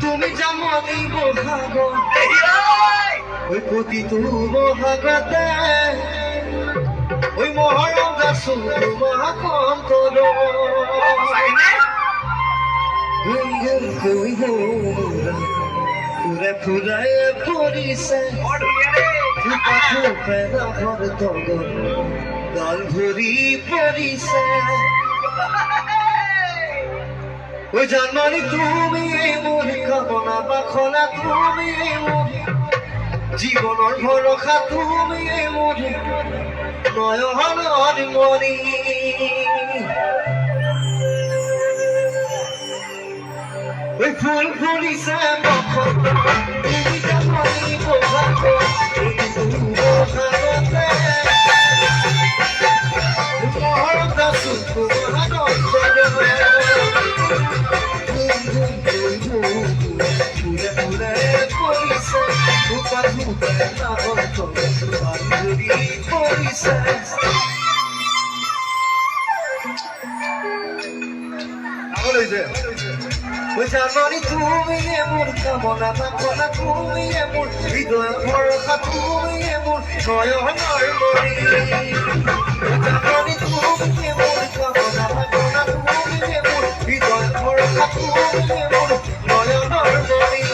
তুমি জানি বহাগ ওই পতিত বহাগতে ওই মহরম গাছু মহাকন্তর গুম গুম কই ফুরে ফুরায় পরিছে পাখু পেদা ঘর তগর গাল ভরি পরিছে ওই জানমানি তুমি মোর কামনা বাখনা তুমি মোর জীবনের ভরসা তুমি মোর নয়নের মনি ওই ফুল ফুলিছে তুমি জানমানি বহাগ বহাগতে মহরম গাছু জানি তুমি এমন কামনা বাখনা তুমি এমন হৃদয় ভরসা তুমি এমন নয়নের মনি জানি তুমি এমন কামনা বাখনা তুমি এমন হৃদয় ভরসা তুমি এমন নয়নের মনি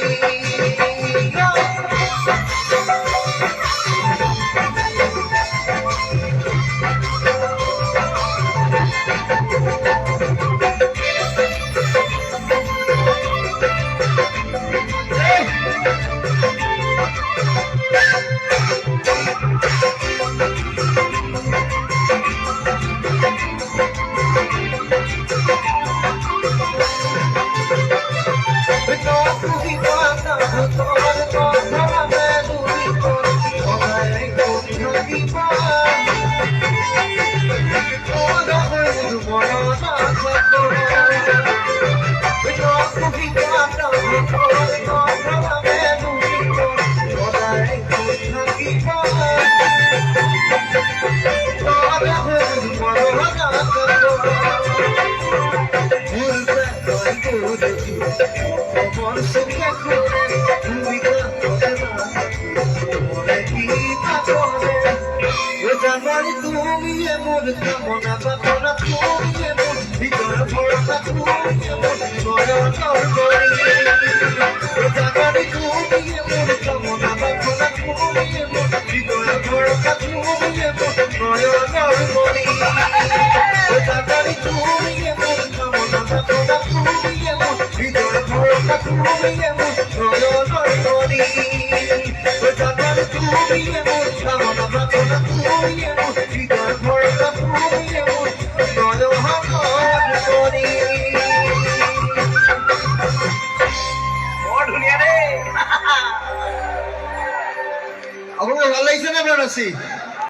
মোর কামনা বাসনা তুমি মোর ভিতর ভরসা তুমি মোর নয়ন মনি জানি তুমি মোর কামনা বাসনা তুমি মোর ভিতর ভরসা তুমি মোর নয়ন মনি জানি তুমি মোর কামনা বাসনা তুমি মোর ভিতর ভরসা তুমি মোর নয়ন মনি জানি তুমি মোর কামনা বাসনা তুমি মোর ভিতর ভরসা তুমি মোর নয়ন মনি বৰ ধুনীয়া দেই আপোনালোকৰ ভাল লাগিছে নে বেয়া নাচি